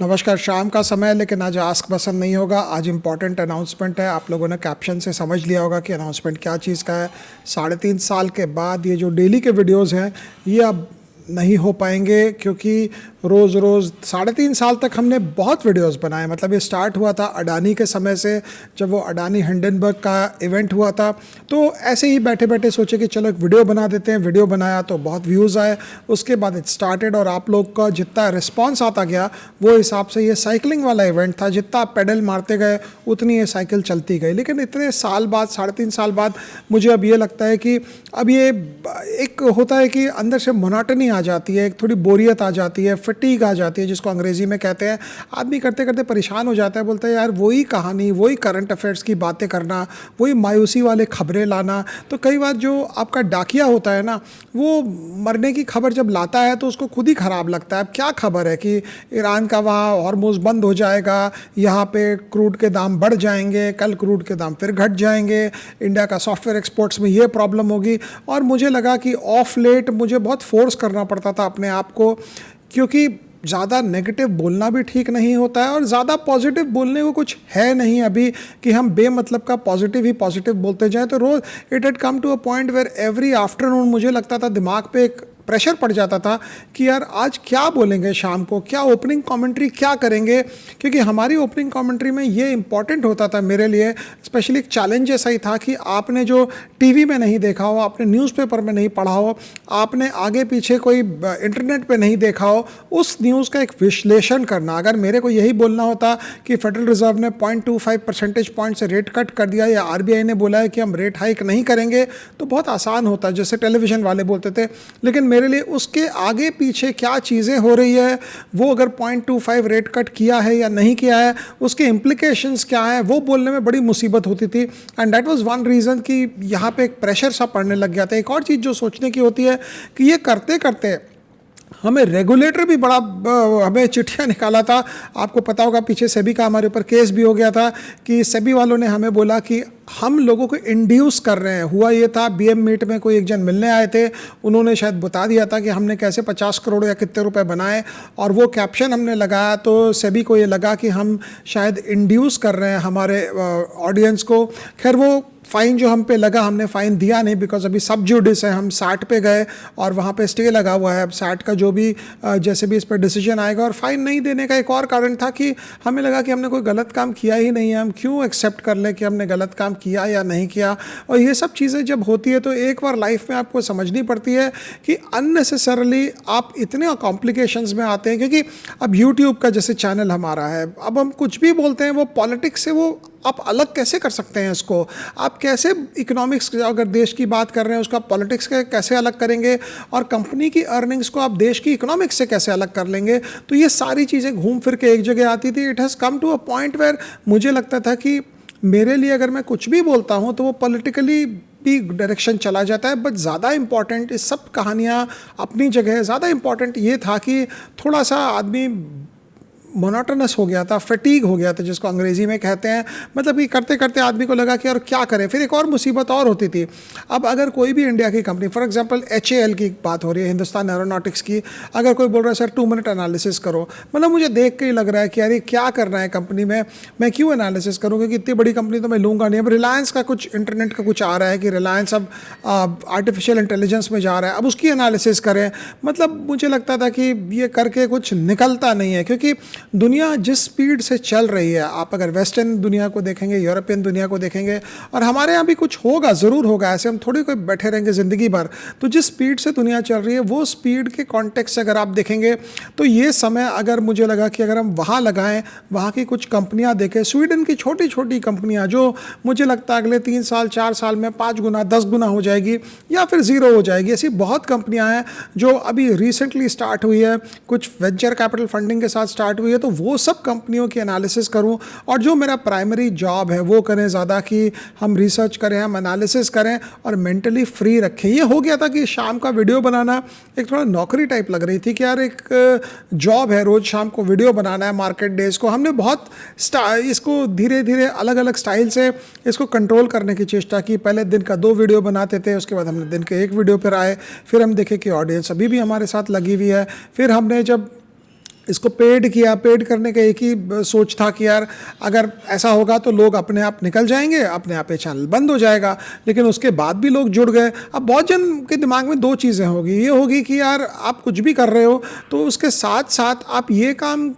नमस्कार। शाम का समय है लेकिन आज आस्क पसंद नहीं होगा। आज इम्पॉर्टेंट अनाउंसमेंट है। आप लोगों ने कैप्शन से समझ लिया होगा कि अनाउंसमेंट क्या चीज़ का है। 3.5 साल के बाद ये जो डेली के वीडियोस हैं ये अब नहीं हो पाएंगे, क्योंकि रोज़ रोज़ 3.5 साल तक हमने बहुत वीडियोस बनाए। मतलब ये स्टार्ट हुआ था अडानी के समय से, जब वो अडानी हिंडनबर्ग का इवेंट हुआ था। तो ऐसे ही बैठे बैठे सोचे कि चलो एक वीडियो बना देते हैं। वीडियो बनाया तो बहुत व्यूज़ आए, उसके बाद इट स्टार्टेड और आप लोग का जितना रिस्पॉन्स आता गया वो हिसाब से ये साइकिलिंग वाला इवेंट था। जितना आप पेडल मारते गए उतनी ये साइकिल चलती गई। लेकिन इतने साल बाद, 3.5 साल बाद, मुझे अब ये लगता है कि अब ये एक होता है कि अंदर से मोनोटनी आ जाती है, एक थोड़ी बोरियत आ जाती है, फटीग आ जाती है, जिसको अंग्रेज़ी में कहते हैं। आदमी करते करते परेशान हो जाता है, बोलता है यार वही कहानी, वही करंट अफेयर्स की बातें करना, वही मायूसी वाले खबरें लाना। तो कई बार जो आपका डाकिया होता है ना, वो मरने की खबर जब लाता है तो उसको खुद ही ख़राब लगता है। अब क्या खबर है कि ईरान का वहाँ हॉर्मुज़ बंद हो जाएगा, यहाँ पे क्रूड के दाम बढ़ जाएंगे, कल क्रूड के दाम फिर घट जाएंगे, इंडिया का सॉफ्टवेयर एक्सपोर्ट्स में ये प्रॉब्लम होगी। और मुझे लगा कि ऑफ लेट मुझे बहुत फोर्स करना पड़ता था अपने आप को, क्योंकि ज़्यादा नेगेटिव बोलना भी ठीक नहीं होता है और ज़्यादा पॉजिटिव बोलने को कुछ है नहीं अभी कि हम बेमतलब का पॉजिटिव ही पॉजिटिव बोलते जाएं। तो रोज़ it had come to a point where every afternoon मुझे लगता था, दिमाग पे एक प्रेशर पड़ जाता था कि यार आज क्या बोलेंगे, शाम को क्या ओपनिंग कमेंट्री क्या करेंगे। क्योंकि हमारी ओपनिंग कमेंट्री में ये इंपॉर्टेंट होता था मेरे लिए, स्पेशली एक चैलेंज ऐसा ही था कि आपने जो टीवी में नहीं देखा हो, आपने न्यूज़पेपर में नहीं पढ़ा हो, आपने आगे पीछे कोई इंटरनेट पे नहीं देखा हो, उस न्यूज़ का एक विश्लेषण करना। अगर मेरे को यही बोलना होता कि फेडरल रिजर्व ने 0.25 परसेंटेज पॉइंट से रेट कट कर दिया या आरबीआई ने बोला है कि हम रेट हाइक नहीं करेंगे, तो बहुत आसान होता, जैसे टेलीविज़न वाले बोलते थे। लेकिन मेरे लिए उसके आगे पीछे क्या चीज़ें हो रही है, वो अगर 0.25 रेट कट किया है या नहीं किया है, उसके इम्प्लीकेशंस क्या है, वो बोलने में बड़ी मुसीबत होती थी। And that was one reason कि यहाँ पे एक प्रेशर सा पड़ने लग गया था। एक और चीज़ जो सोचने की होती है कि ये करते करते हमें रेगुलेटर भी बड़ा हमें चिट्ठियाँ निकाला था। आपको पता होगा पीछे सेबी का हमारे ऊपर केस भी हो गया था कि सेबी वालों ने हमें बोला कि हम लोगों को इंड्यूस कर रहे हैं। हुआ ये था, बीएम मीट में कोई एक जन मिलने आए थे, उन्होंने शायद बता दिया था कि हमने कैसे 50 करोड़ या कितने रुपए बनाए, और वो कैप्शन हमने लगाया तो सेबी को ये लगा कि हम शायद इंड्यूस कर रहे हैं हमारे ऑडियंस को। खैर वो फ़ाइन जो हम पे लगा, हमने फ़ाइन दिया नहीं, बिकॉज अभी सब जुडिस है। हम सैट पे गए और वहाँ पे स्टे लगा हुआ है। अब सैट का जो भी जैसे भी इस पर डिसीजन आएगा। और फ़ाइन नहीं देने का एक और कारण था कि हमें लगा कि हमने कोई गलत काम किया ही नहीं है, हम क्यों एक्सेप्ट कर लें कि हमने गलत काम किया या नहीं किया। और ये सब चीज़ें जब होती है तो एक बार लाइफ में आपको समझनी पड़ती है कि अननेसेसरली आप इतने कॉम्प्लिकेशंस में आते हैं। क्योंकि अब यूट्यूब का जैसे चैनल हमारा है, अब हम कुछ भी बोलते हैं वो पॉलिटिक्स से वो आप अलग कैसे कर सकते हैं इसको। आप कैसे इकोनॉमिक्स, अगर देश की बात कर रहे हैं, उसका पॉलिटिक्स के कैसे अलग करेंगे, और कंपनी की अर्निंग्स को आप देश की इकोनॉमिक्स से कैसे अलग कर लेंगे। तो ये सारी चीज़ें घूम फिर के एक जगह आती थी। It has come to a point where मुझे लगता था कि मेरे लिए अगर मैं कुछ भी बोलता हूँ तो वो पॉलिटिकली भी डायरेक्शन चला जाता है। बट ज़्यादा इम्पॉर्टेंट, इस सब कहानियाँ अपनी जगह, ज़्यादा इम्पॉर्टेंट ये था कि थोड़ा सा आदमी मोनोटोनस हो गया था, फटीग हो गया था, जिसको अंग्रेज़ी में कहते हैं। मतलब कि करते करते आदमी को लगा कि और क्या करें। फिर एक और मुसीबत और होती थी। अब अगर कोई भी इंडिया की कंपनी, फॉर एग्जांपल HAL की बात हो रही है, हिंदुस्तान एरोनॉटिक्स की, अगर कोई बोल रहा है सर 2 मिनट एनालिसिस करो, मतलब मुझे देख के ही लग रहा है कि यार ये क्या करना है कंपनी में, मैं क्यों एनालिसिस करूँ, क्योंकि इतनी बड़ी कंपनी तो मैं लूँगा नहीं। अब रिलायंस का कुछ इंटरनेट का कुछ आ रहा है कि रिलायंस अब आर्टिफिशियल इंटेलिजेंस में जा रहा है, अब उसकी एनालिसिस करें। मतलब मुझे लगता था कि ये करके कुछ निकलता नहीं है, क्योंकि दुनिया जिस स्पीड से चल रही है, आप अगर वेस्टर्न दुनिया को देखेंगे, यूरोपियन दुनिया को देखेंगे, और हमारे यहाँ भी कुछ होगा, ज़रूर होगा, ऐसे हम थोड़ी कोई बैठे रहेंगे ज़िंदगी भर। तो जिस स्पीड से दुनिया चल रही है, वो स्पीड के कॉन्टेक्स्ट से अगर आप देखेंगे तो ये समय, अगर मुझे लगा कि अगर हम वहाँ लगाएं, वहाँ की कुछ कंपनियाँ देखें, स्वीडन की छोटी छोटी कंपनियाँ जो मुझे लगता है अगले 3 साल 4 साल में 5 गुना 10 गुना हो जाएगी या फिर ज़ीरो हो जाएगी, ऐसी बहुत कंपनियाँ हैं जो अभी रिसेंटली स्टार्ट हुई है, कुछ वेंचर कैपिटल फंडिंग के साथ स्टार्ट हुई है। तो वो सब कंपनियों की एनालिसिस करूं, और जो मेरा प्राइमरी जॉब है वो करें ज़्यादा, कि हम रिसर्च करें, हम एनालिसिस करें और मेंटली फ्री रखें। ये हो गया था कि शाम का वीडियो बनाना एक थोड़ा नौकरी टाइप लग रही थी कि यार एक जॉब है, रोज़ शाम को वीडियो बनाना है मार्केट डेज को। हमने बहुत इसको धीरे धीरे अलग अलग स्टाइल से इसको कंट्रोल करने की चेष्टा की। पहले दिन का 2 वीडियो बनाते थे, उसके बाद हमने दिन के 1 वीडियो पर आए। फिर हम देखे कि ऑडियंस अभी भी हमारे साथ लगी हुई है। फिर हमने जब इसको पेड किया, पेड करने का एक ही सोच था कि यार अगर ऐसा होगा तो लोग अपने आप निकल जाएंगे, अपने आप ये चैनल बंद हो जाएगा। लेकिन उसके बाद भी लोग जुड़ गए। अब बहुत जन के दिमाग में दो चीज़ें होगी, ये होगी कि यार आप कुछ भी कर रहे हो तो उसके साथ साथ आप ये काम,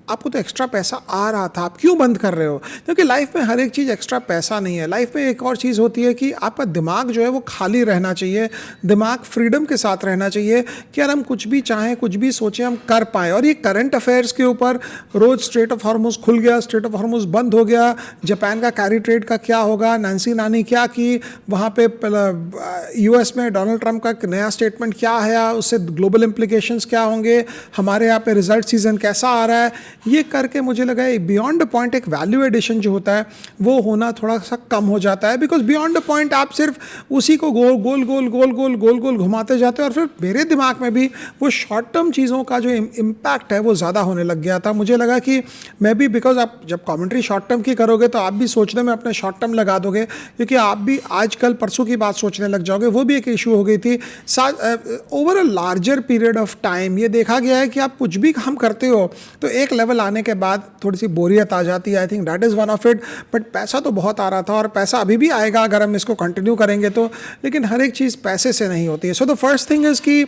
आपको तो एक्स्ट्रा पैसा आ रहा था, आप क्यों बंद कर रहे हो? क्योंकि लाइफ में हर एक चीज़ एक्स्ट्रा पैसा नहीं है। लाइफ में एक और चीज़ होती है कि आपका दिमाग जो है वो खाली रहना चाहिए, दिमाग फ्रीडम के साथ रहना चाहिए कि यार हम कुछ भी चाहें, कुछ भी सोचें, हम कर पाएँ। और ये करंट अफेयर्स के ऊपर रोज़ स्ट्रेट ऑफ हॉर्मुज़ खुल गया, स्ट्रेट ऑफ हॉर्मुज़ बंद हो गया, जापान का कैरी ट्रेड का क्या होगा, नैन्सी नानी क्या की वहाँ पे, यूएस में डोनाल्ड ट्रंप का एक नया स्टेटमेंट क्या है, उससे ग्लोबल इम्प्लीकेशंस क्या होंगे, हमारे यहाँ पे रिजल्ट सीजन कैसा आ रहा है, ये करके मुझे लगा बियॉन्ड द पॉइंट एक वैल्यू एडिशन जो होता है वो होना थोड़ा सा कम हो जाता है। बिकॉज बियॉन्ड द पॉइंट आप सिर्फ उसी को गोल गोल गोल गोल गोल गोल गोल घुमाते जाते हो, और फिर मेरे दिमाग में भी वो शॉर्ट टर्म चीज़ों का जो इम्पैक्ट है वो ज़्यादा होने लग गया था। मुझे लगा कि मैं भी, बिकॉज आप जब कॉमेंट्री शॉर्ट टर्म की करोगे तो आप भी सोचने में अपने शॉर्ट टर्म लगा दोगे, क्योंकि आप भी आजकल परसों की बात सोचने लग जाओगे। वो भी एक इशू हो गई थी। Over a larger period of time ये देखा गया है कि आप कुछ भी काम करते हो तो एक लेवल आने के बाद थोड़ी सी बोरियत आ जाती है। आई think that is one of it. But पैसा तो बहुत आ रहा था और पैसा अभी भी आएगा अगर हम इसको कंटिन्यू करेंगे तो, लेकिन हर एक चीज़ पैसे से नहीं होती है। So the first thing is कि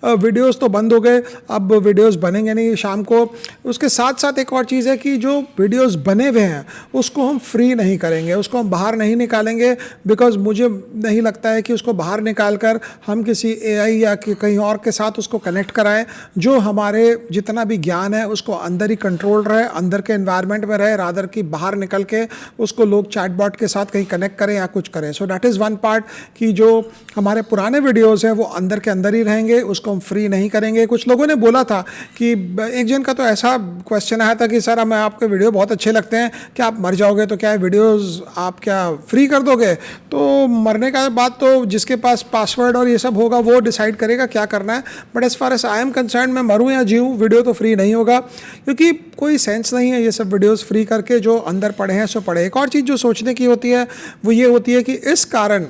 वीडियोस तो बंद हो गए, अब वीडियोस बनेंगे नहीं शाम को। उसके साथ साथ एक और चीज़ है कि जो वीडियोस बने हुए हैं उसको हम फ्री नहीं करेंगे, उसको हम बाहर नहीं निकालेंगे, बिकॉज मुझे नहीं लगता है कि उसको बाहर निकाल कर हम किसी AI या कहीं और के साथ उसको कनेक्ट कराएं जो हमारे जितना भी ज्ञान है उसको अंदर ही कंट्रोल रहे, अंदर के एनवायरनमेंट में रहे, रादर की बाहर निकल के उसको लोग चैटबॉट के साथ कहीं कनेक्ट करें या कुछ करें। So that is one part कि जो हमारे पुराने वीडियोस हैं वो अंदर के अंदर ही रहेंगे, उसको हम फ्री नहीं करेंगे। कुछ लोगों ने बोला था कि एक जन का तो ऐसा क्वेश्चन आया था कि सर हमें आपके वीडियो बहुत अच्छे लगते हैं, क्या आप मर जाओगे तो क्या वीडियोज़ आप क्या फ्री कर दोगे? तो मरने का बाद तो जिसके पास पासवर्ड और ये सब होगा वो डिसाइड करेगा क्या करना है। But as far as I am concern, मैं मरूँ या जीऊँ वीडियो तो फ्री नहीं होगा, क्योंकि कोई सेंस नहीं है ये सब वीडियोस फ्री करके। जो अंदर पढ़े हैं सो पढ़े। एक और चीज़ जो सोचने की होती है वो ये होती है कि इस कारण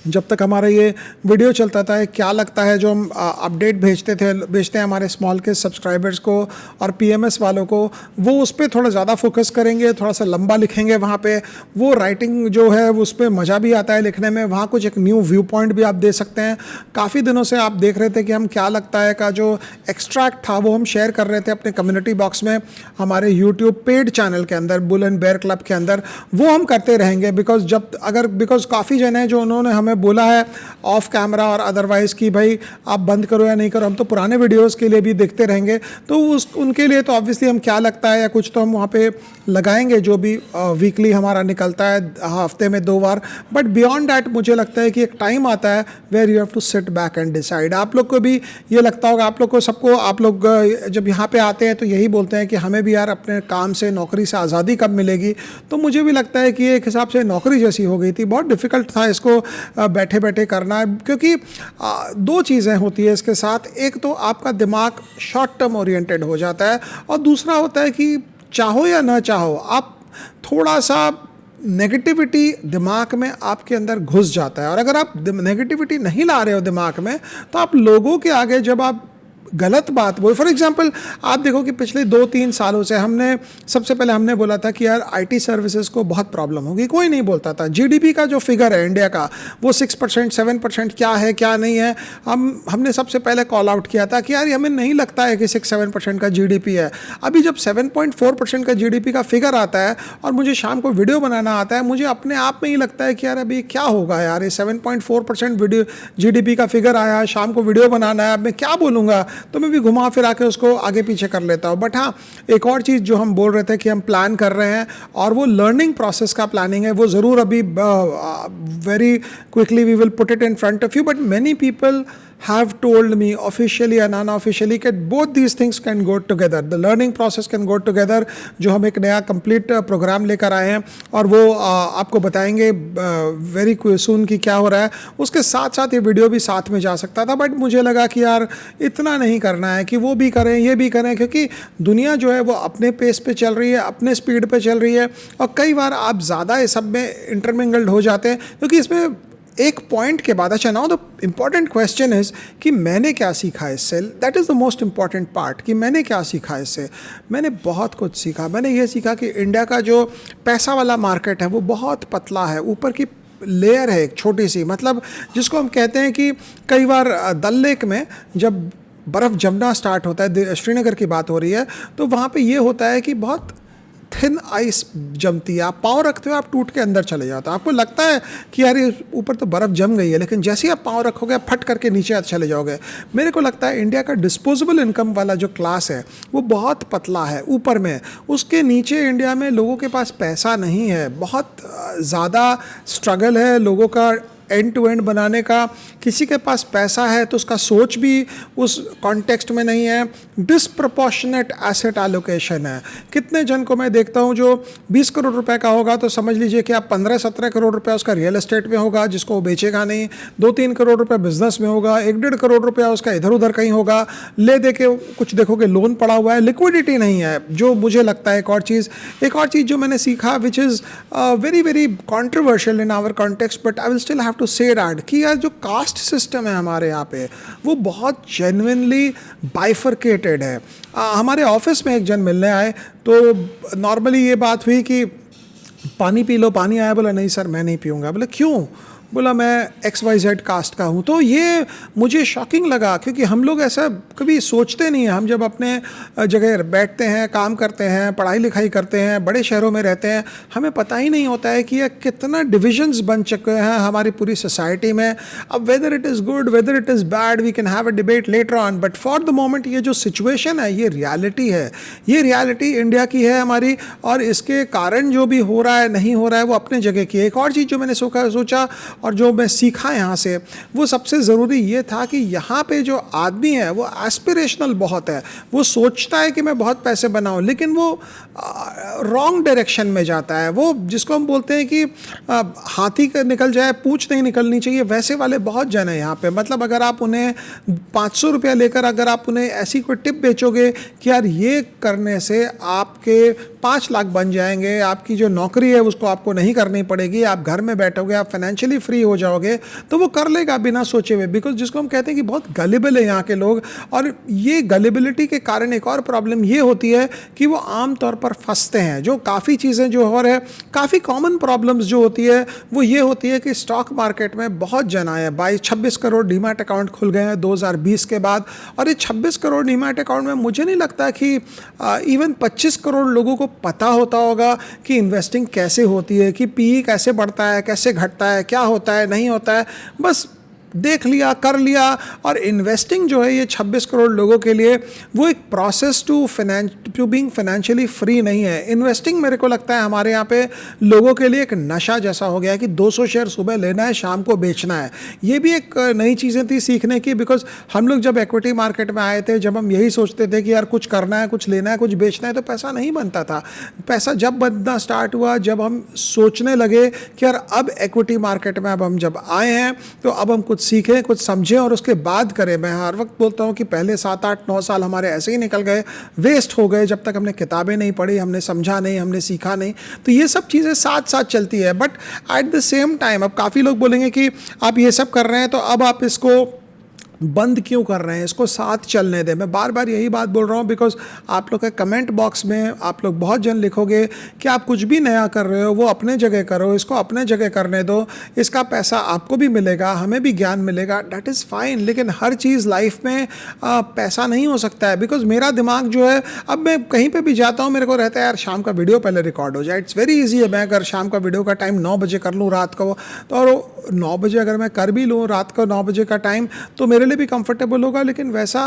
जब तक हमारा ये वीडियो चलता था, क्या लगता है जो हम अपडेट भेजते हैं हमारे स्मॉल के सब्सक्राइबर्स को और PMS वालों को, वो उस पर थोड़ा ज़्यादा फोकस करेंगे, थोड़ा सा लंबा लिखेंगे वहाँ पे। वो राइटिंग जो है उस पर मज़ा भी आता है लिखने में, वहाँ कुछ एक न्यू व्यू पॉइंट भी आप दे सकते हैं। काफ़ी दिनों से आप देख रहे थे कि हम क्या लगता है का जो एक्सट्रैक्ट था वो हम शेयर कर रहे थे अपने कम्युनिटी बॉक्स में हमारे यूट्यूब पेड चैनल के अंदर, बुल एंड बेयर क्लब के अंदर। वो हम करते रहेंगे बिकॉज काफ़ी जन है जो उन्होंने हमें बोला है ऑफ कैमरा और अदरवाइज कि भाई आप बंद करो या नहीं करो, हम तो पुराने वीडियोस के लिए भी देखते रहेंगे। तो उनके लिए तो ऑब्वियसली हम क्या लगता है या कुछ तो हम वहाँ पे लगाएंगे जो भी वीकली हमारा निकलता है, हफ्ते में 2 बार। बट बियॉन्ड दैट मुझे लगता है कि एक टाइम आता है where you have to sit back and decide. आप लोग को भी ये लगता होगा, आप लोग को सबको, आप लोग जब यहाँ पे आते हैं तो यही बोलते हैं कि हमें भी यार अपने काम से, नौकरी से आज़ादी कब मिलेगी। तो मुझे भी लगता है कि एक हिसाब से नौकरी जैसी हो गई थी। बहुत डिफ़िकल्ट था इसको बैठे बैठे करना, क्योंकि 2 चीज़ें होती है इसके साथ। एक तो आपका दिमाग शॉर्ट टर्म ओरिएंटेड हो जाता है, और दूसरा होता है कि चाहो या ना चाहो आप थोड़ा सा नेगेटिविटी दिमाग में आपके अंदर घुस जाता है। और अगर आप नेगेटिविटी नहीं ला रहे हो दिमाग में तो आप लोगों के आगे जब आप गलत बात बोल, फॉर एग्जांपल आप देखो कि पिछले 2-3 सालों से सबसे पहले हमने बोला था कि यार IT सर्विसेज को बहुत प्रॉब्लम होगी, कोई नहीं बोलता था। GDP का जो फिगर है इंडिया का वो 6% 7% क्या है क्या नहीं है, हमने सबसे पहले कॉल आउट किया था कि यार हमें नहीं लगता है कि 6-7% का GDP है। अभी जब 7.4% का GDP का फिगर आता है और मुझे शाम को वीडियो बनाना आता है, मुझे अपने आप में ही लगता है कि यार अभी क्या होगा यार, ये 7.4% GDP का फिगर आया, शाम को वीडियो बनाना है, अब मैं क्या बोलूँगा। तो मैं भी घुमा फिरा के उसको आगे पीछे कर लेता हूँ। बट हाँ, एक और चीज़ जो हम बोल रहे थे कि हम प्लान कर रहे हैं, और वो लर्निंग प्रोसेस का प्लानिंग है, वो ज़रूर अभी very quickly we will put it in front of you. But many people have told me officially and unofficially that both these things can go together, the learning process can go together। जो हम एक नया complete programme लेकर आए हैं और वो आपको बताएंगे वेरी सून कि क्या हो रहा है। उसके साथ साथ ये वीडियो भी साथ में जा सकता था, बट मुझे लगा कि यार इतना नहीं करना है कि वो भी करें ये भी करें, क्योंकि दुनिया जो है वो अपने पेस पे चल रही है, अपने स्पीड पे चल रही है, और कई बार आप ज़्यादा इस सब में इंटरमिंगल्ड हो जाते हैं, क्योंकि इसमें एक पॉइंट के बाद, अच्छा now the important question is कि मैंने क्या सीखा इससे। That is the most important part कि मैंने क्या सीखा इससे। मैंने बहुत कुछ सीखा। मैंने ये सीखा कि इंडिया का जो पैसा वाला मार्केट है वो बहुत पतला है, ऊपर की लेयर है एक छोटी सी, मतलब जिसको हम कहते हैं कि कई बार डल लेक में जब बर्फ़ जमना स्टार्ट होता है, श्रीनगर की बात हो रही है, तो वहाँ पे ये होता है कि बहुत थिन आइस जमती है। आप पाँव रखते हो, आप टूट के अंदर चले जाते हो। आपको लगता है कि यार ये ऊपर तो बर्फ़ जम गई है, लेकिन जैसे ही आप पाँव रखोगे आप फट करके नीचे चले जाओगे। मेरे को लगता है इंडिया का डिस्पोजेबल इनकम वाला जो क्लास है वो बहुत पतला है ऊपर में। उसके नीचे इंडिया में लोगों के पास पैसा नहीं है, बहुत ज़्यादा स्ट्रगल है लोगों का एंड टू एंड बनाने का। किसी के पास पैसा है तो उसका सोच भी उस कॉन्टेक्स्ट में नहीं है। डिसप्रपोर्शनेट एसेट एलोकेशन है। कितने जन को मैं देखता हूँ जो 20 करोड़ रुपए का होगा तो समझ लीजिए कि आप 15-17 करोड़ रुपए उसका रियल एस्टेट में होगा जिसको वो बेचेगा नहीं, 2-3 करोड़ रुपए बिजनेस में होगा, 1-1.5 करोड़ रुपया उसका इधर उधर कहीं होगा। ले दे के कुछ देखोगे लोन पड़ा हुआ है, लिक्विडिटी नहीं है। जो मुझे लगता है एक और चीज़ जो मैंने सीखा which is very very controversial in our context, but I will still have to say that कि यार जो कास्ट सिस्टम है हमारे यहाँ पे वो बहुत जेन्युइनली बाइफरकेटेड है। हमारे ऑफिस में एक जन मिलने आए तो नॉर्मली ये बात हुई कि पानी पी लो, पानी आया। बोला नहीं सर मैं नहीं पीऊँगा। बोला क्यों? बोला मैं XYZ कास्ट का हूँ। तो ये मुझे शॉकिंग लगा क्योंकि हम लोग ऐसा कभी सोचते नहीं हैं। हम जब अपने जगह बैठते हैं, काम करते हैं, पढ़ाई लिखाई करते हैं, बड़े शहरों में रहते हैं, हमें पता ही नहीं होता है कि ये कितना डिविजन्स बन चुके हैं हमारी पूरी सोसाइटी में। अब whether it is good, whether it is bad, we can have a debate later on, but for the moment ये जो सिचुएशन है ये रियलिटी है। ये रियलिटी इंडिया की है हमारी, और इसके कारण जो भी हो रहा है नहीं हो रहा है वो अपने जगह की है। एक और चीज़ जो मैंने सोचा और जो मैं सीखा यहाँ से, वो सबसे ज़रूरी ये था कि यहाँ पे जो आदमी है वो एस्पिरेशनल बहुत है। वो सोचता है कि मैं बहुत पैसे बनाऊँ, लेकिन वो रॉन्ग डायरेक्शन में जाता है। वो जिसको हम बोलते हैं कि हाथी का निकल जाए पूँछ नहीं निकलनी चाहिए, वैसे वाले बहुत जन है यहाँ पे। मतलब अगर आप उन्हें 500 रुपया लेकर अगर आप उन्हें ऐसी कोई टिप बेचोगे कि यार ये करने से आपके 5 लाख बन जाएंगे, आपकी जो नौकरी है उसको आपको नहीं करनी पड़ेगी, आप घर में बैठोगे, आप फाइनेंशियली फ्री हो जाओगे, तो वो कर लेगा बिना सोचे हुए। बिकॉज जिसको हम कहते हैं कि बहुत गलिबल है यहाँ के लोग, और ये गलिबिलिटी के कारण एक और प्रॉब्लम ये होती है कि वो आम तौर पर फंसते हैं। जो काफ़ी चीज़ें जो हो रहा है, काफ़ी कॉमन प्रॉब्लम्स जो होती है वो ये होती है कि स्टॉक मार्केट में बहुत जन आए, 26 करोड़ डीमैट अकाउंट खुल गए हैं 2020 के बाद, और ये 26 करोड़ डीमैट अकाउंट में मुझे नहीं लगता कि इवन 25 करोड़ लोगों को पता होता होगा कि इन्वेस्टिंग कैसे होती है, कि पीई कैसे बढ़ता है, कैसे घटता है, क्या होता है नहीं होता है। बस देख लिया, कर लिया। और इन्वेस्टिंग जो है ये 26 करोड़ लोगों के लिए वो एक process to being financially free नहीं है। इन्वेस्टिंग मेरे को लगता है हमारे यहाँ पे लोगों के लिए एक नशा जैसा हो गया है कि 200 शेयर सुबह लेना है, शाम को बेचना है। ये भी एक नई चीज़ें थी सीखने की, बिकॉज हम लोग जब इक्विटी मार्केट में आए थे, जब हम यही सोचते थे कि यार कुछ करना है, कुछ लेना है, कुछ बेचना है, तो पैसा नहीं बनता था। पैसा जब बनना स्टार्ट हुआ, जब हम सोचने लगे कि यार अब इक्विटी मार्केट में अब हम जब आए हैं तो अब हम कुछ सीखें, कुछ समझें और उसके बाद करें। मैं हर वक्त बोलता हूँ कि पहले 7-8-9 साल हमारे ऐसे ही निकल गए, वेस्ट हो गए, जब तक हमने किताबें नहीं पढ़ी, हमने समझा नहीं, हमने सीखा नहीं। तो ये सब चीज़ें साथ साथ चलती है। But at the same time अब काफ़ी लोग बोलेंगे कि आप ये सब कर रहे हैं तो अब आप इसको बंद क्यों कर रहे हैं, इसको साथ चलने दें। मैं बार बार यही बात बोल रहा हूँ बिकॉज आप लोग के कमेंट बॉक्स में आप लोग बहुत जन लिखोगे कि आप कुछ भी नया कर रहे हो वो अपने जगह करो, इसको अपने जगह करने दो, इसका पैसा आपको भी मिलेगा, हमें भी ज्ञान मिलेगा, डैट इज़ फाइन। लेकिन हर चीज़ लाइफ में पैसा नहीं हो सकता है। बिकॉज मेरा दिमाग जो है, अब मैं कहीं पर भी जाता हूँ मेरे को रहता है यार शाम का वीडियो पहले रिकॉर्ड हो जाए। इट्स वेरी ईजी है। मैं अगर शाम का वीडियो का टाइम 9 बजे कर लूँ रात को, तो और 9 बजे अगर मैं कर भी लूँ रात को 9 बजे का टाइम, तो मेरे लिए भी कंफर्टेबल होगा। लेकिन वैसा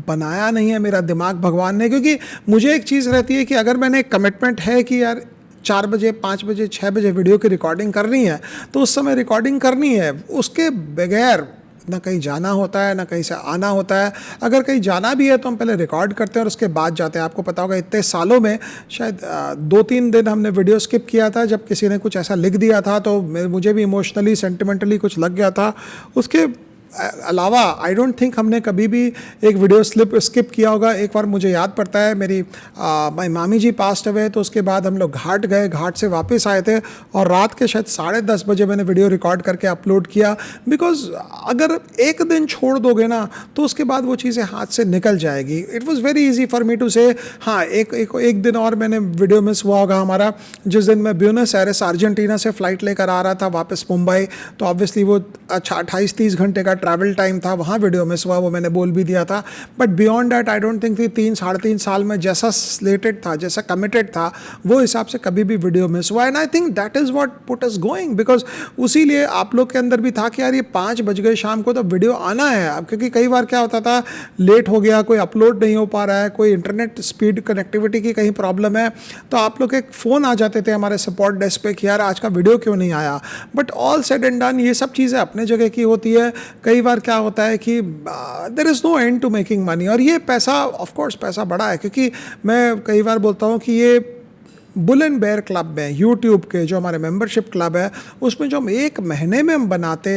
बनाया नहीं है मेरा दिमाग भगवान ने, क्योंकि मुझे एक चीज़ रहती है कि अगर मैंने एक कमिटमेंट है कि यार 4 बजे 5 बजे 6 बजे वीडियो की रिकॉर्डिंग करनी है, तो उस समय रिकॉर्डिंग करनी है। उसके बगैर ना कहीं जाना होता है, ना कहीं से आना होता है। अगर कहीं जाना भी है तो हम पहले रिकॉर्ड करते हैं और उसके बाद जाते हैं। आपको पता होगा इतने सालों में शायद 2-3 दिन हमने वीडियो स्किप किया था जब किसी ने कुछ ऐसा लिख दिया था, तो मुझे भी इमोशनली सेंटिमेंटली कुछ लग गया था। उसके अलावा आई डोंट थिंक हमने कभी भी एक वीडियो स्किप किया होगा। एक बार मुझे याद पड़ता है, मेरी मामी जी पास्ट अवे, तो उसके बाद हम लोग घाट गए, घाट से वापस आए थे और रात के शायद 10:30 बजे मैंने वीडियो रिकॉर्ड करके अपलोड किया। बिकॉज अगर एक दिन छोड़ दोगे ना तो उसके बाद वो चीज़ें हाथ से निकल जाएगी। It was very easy for me to say हाँ एक दिन और मैंने वीडियो मिस हुआ होगा हमारा, जिस दिन मैं ब्यूनस एयर्स अर्जेंटीना से फ़्लाइट लेकर आ रहा था वापस मुंबई, तो ऑब्वियसली वो 28-30 घंटे का ट्रैवल टाइम था, वहाँ वीडियो मिस हुआ, वो मैंने बोल भी दिया था। But beyond that I don't think 3-3.5 साल में जैसा स्लेटेड था, जैसा कमिटेड था, वो हिसाब से कभी भी वीडियो मिस हुआ। And I think that is what put us going, because उसी लिए आप लोग के अंदर भी था कि यार ये 5 बज गए शाम को तो वीडियो आना है अब। क्योंकि कई बार क्या होता था, लेट हो गया, कोई अपलोड नहीं हो पा रहा है, कोई इंटरनेट स्पीड कनेक्टिविटी की कहीं प्रॉब्लम है, तो आप लोग एक फ़ोन आ जाते थे हमारे सपोर्ट डेस्क पे कि यार आज का वीडियो क्यों नहीं आया। But all said and done, ये सब चीज़ें अपने जगह की होती है। कई बार क्या होता है कि there is no end to making money, और ये पैसा ऑफ कोर्स पैसा बड़ा है। क्योंकि मैं कई बार बोलता हूँ कि ये बुल एंड बेयर क्लब में, यूट्यूब के जो हमारे मेंबरशिप क्लब है, उसमें जो हम एक महीने में हम बनाते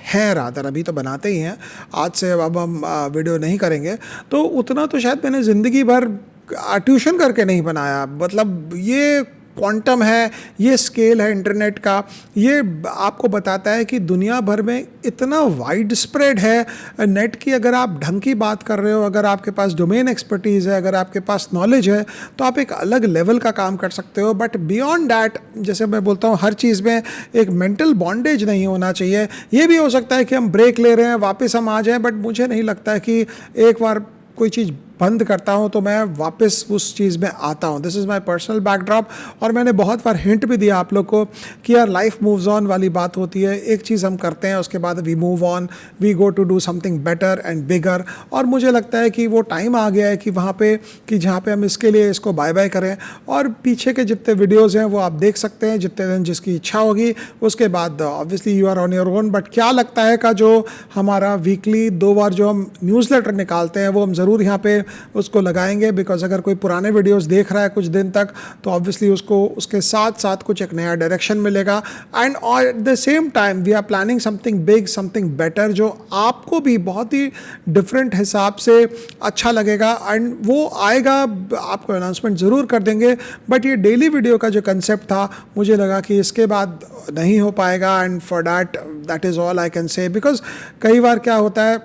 हैं, रादर अभी तो बनाते ही हैं, आज से अब हम वीडियो नहीं करेंगे, तो उतना तो शायद मैंने ज़िंदगी भर ट्यूशन करके नहीं बनाया। मतलब ये क्वांटम है, ये स्केल है इंटरनेट का, ये आपको बताता है कि दुनिया भर में इतना वाइड स्प्रेड है नेट की। अगर आप ढंग की बात कर रहे हो, अगर आपके पास डोमेन एक्सपर्टीज़ है, अगर आपके पास नॉलेज है, तो आप एक अलग लेवल का काम कर सकते हो। बट बियॉन्ड दैट, जैसे मैं बोलता हूँ, हर चीज़ में एक मेंटल बॉन्डेज नहीं होना चाहिए। ये भी हो सकता है कि हम ब्रेक ले रहे हैं, वापस हम आ जाएं, बट मुझे नहीं लगता है कि एक बार कोई चीज़ बंद करता हूं तो मैं वापस उस चीज़ में आता हूं। This is my personal backdrop. और मैंने बहुत बार हिंट भी दिया आप लोग को कि यार लाइफ मूव्स ऑन वाली बात होती है। एक चीज़ हम करते हैं, उसके बाद we move on, we go to do something better and bigger. और मुझे लगता है कि वो टाइम आ गया है कि वहाँ पे कि जहाँ पे हम इसके लिए इसको बाय बाय करें। और पीछे के जितने वीडियोज़ हैं वो आप देख सकते हैं जितने दिन जिसकी इच्छा होगी। उसके बाद obviously you are on your own. But क्या लगता है का जो हमारा वीकली 2 बार जो हम न्यूज़लेटर निकालते हैं, वो हम ज़रूर यहाँ पे उसको लगाएंगे। बिकॉज अगर कोई पुराने वीडियोस देख रहा है कुछ दिन तक, तो ऑब्वियसली उसको उसके साथ साथ कुछ एक नया डायरेक्शन मिलेगा। And at the same time we are planning something big, something better, जो आपको भी बहुत ही डिफरेंट हिसाब से अच्छा लगेगा। एंड वो आएगा, आपको अनाउंसमेंट ज़रूर कर देंगे। बट ये डेली वीडियो का जो कंसेप्ट था, मुझे लगा कि इसके बाद नहीं हो पाएगा। And for that is all I can say. Because कई बार क्या होता है,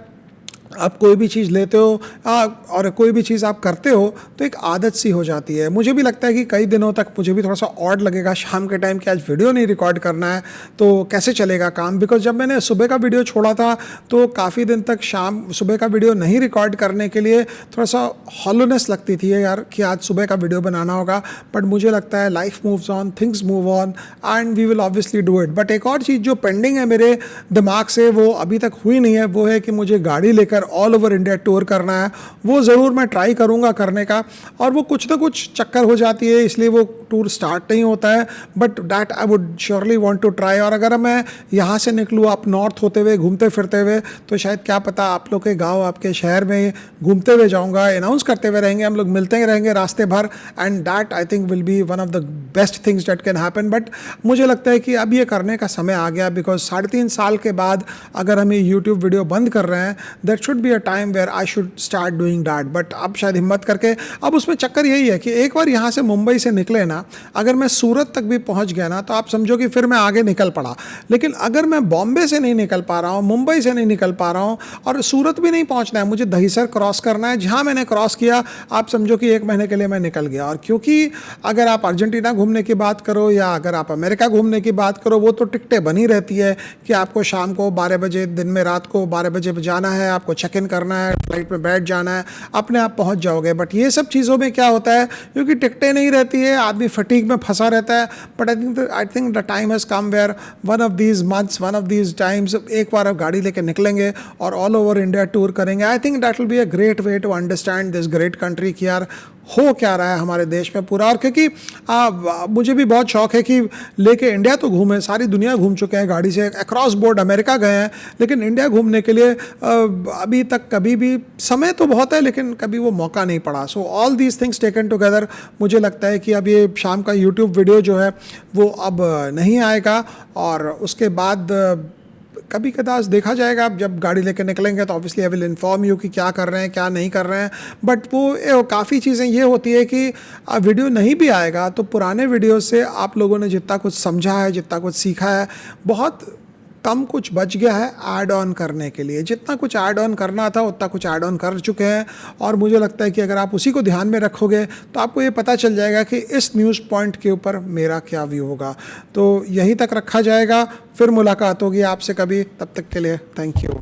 आप कोई भी चीज़ लेते हो और कोई भी चीज़ आप करते हो तो एक आदत सी हो जाती है। मुझे भी लगता है कि कई दिनों तक मुझे भी थोड़ा सा ऑड लगेगा शाम के टाइम कि आज वीडियो नहीं रिकॉर्ड करना है तो कैसे चलेगा काम। बिकॉज जब मैंने सुबह का वीडियो छोड़ा था तो काफ़ी दिन तक सुबह का वीडियो नहीं रिकॉर्ड करने के लिए थोड़ा सा हॉलोनेस लगती थी यार कि आज सुबह का वीडियो बनाना होगा। बट मुझे लगता है life moves on, things move on and we will obviously do it. But एक और चीज़ जो पेंडिंग है मेरे दिमाग से, वो अभी तक हुई नहीं है, वो है कि मुझे गाड़ी लेकर ऑल ओवर इंडिया टूर करना है। वो ज़रूर मैं ट्राई करूँगा करने का, और वो कुछ ना कुछ चक्कर हो जाती है, इसलिए वो टूर स्टार्ट नहीं होता है। But that I would surely want to try. और अगर मैं यहाँ से निकलूँ अप नॉर्थ होते हुए, घूमते फिरते हुए, तो शायद क्या पता आप लोग के गाँव, आपके शहर में घूमते हुए जाऊँगा, अनाउंस करते हुए रहेंगे, हम लोग मिलते ही रहेंगे रास्ते भर। And that I think will be one of the best things that can happen. But मुझे लगता है कि अब ये करने का समय आ गया। बिकॉज 3.5 साल के बाद अगर हम ये यूट्यूब वीडियो बंद कर रहे हैं, that should be a time where I should start doing that. But अब शायद हिम्मत करके, अब उसमें चक्कर यही है कि एक बार यहाँ से मुंबई से निकले ना, अगर मैं सूरत तक भी पहुँच गया ना, तो आप समझो कि फिर मैं आगे निकल पड़ा। लेकिन अगर मैं बॉम्बे से नहीं निकल पा रहा हूँ, मुंबई से नहीं निकल पा रहा हूँ, और सूरत भी नहीं पहुँचना है, मुझे दहीसर क्रॉस करना है, जहाँ मैंने क्रॉस किया आप समझो कि 1 महीने के लिए मैं निकल गया। और क्योंकि अगर आप अर्जेंटीना घूमने की बात करो या अगर आप अमेरिका घूमने की बात करो, वो तो टिकटें बनी रहती है कि आपको शाम को 12 बजे, दिन में रात को 12 बजे जाना है, आपको चेक इन करना है, फ्लाइट में बैठ जाना है, अपने आप पहुंच जाओगे। बट ये सब चीज़ों में क्या होता है, क्योंकि टिकटें नहीं रहती है, आदमी फटीग में फंसा रहता है। But I think the time has come where one of these months, one of these times, एक बार आप गाड़ी लेके निकलेंगे और ऑल ओवर इंडिया टूर करेंगे। I think that will be a great way to understand this great country कि यार हो क्या रहा है हमारे देश में पूरा। और क्योंकि मुझे भी बहुत शौक है कि लेके इंडिया तो घूमें, सारी दुनिया घूम चुके हैं गाड़ी से, अक्रॉस बोर्ड अमेरिका गए हैं, लेकिन इंडिया घूमने के लिए अभी तक कभी भी, समय तो बहुत है लेकिन कभी वो मौका नहीं पड़ा। So all these things taken together, मुझे लगता है कि अब ये शाम का यूट्यूब वीडियो जो है वो अब नहीं आएगा। और उसके बाद कभी कदार देखा जाएगा, आप जब गाड़ी लेकर निकलेंगे तो obviously I will inform you कि क्या कर रहे हैं क्या नहीं कर रहे हैं। बट वो काफ़ी चीज़ें ये होती है कि वीडियो नहीं भी आएगा तो पुराने वीडियो से आप लोगों ने जितना कुछ समझा है, जितना कुछ सीखा है, बहुत कम कुछ बच गया है ऐड ऑन करने के लिए। जितना कुछ ऐड ऑन करना था उतना कुछ ऐड ऑन कर चुके हैं, और मुझे लगता है कि अगर आप उसी को ध्यान में रखोगे तो आपको ये पता चल जाएगा कि इस न्यूज़ पॉइंट के ऊपर मेरा क्या व्यू होगा। तो यहीं तक रखा जाएगा, फिर मुलाकात होगी आपसे कभी, तब तक के लिए थैंक यू।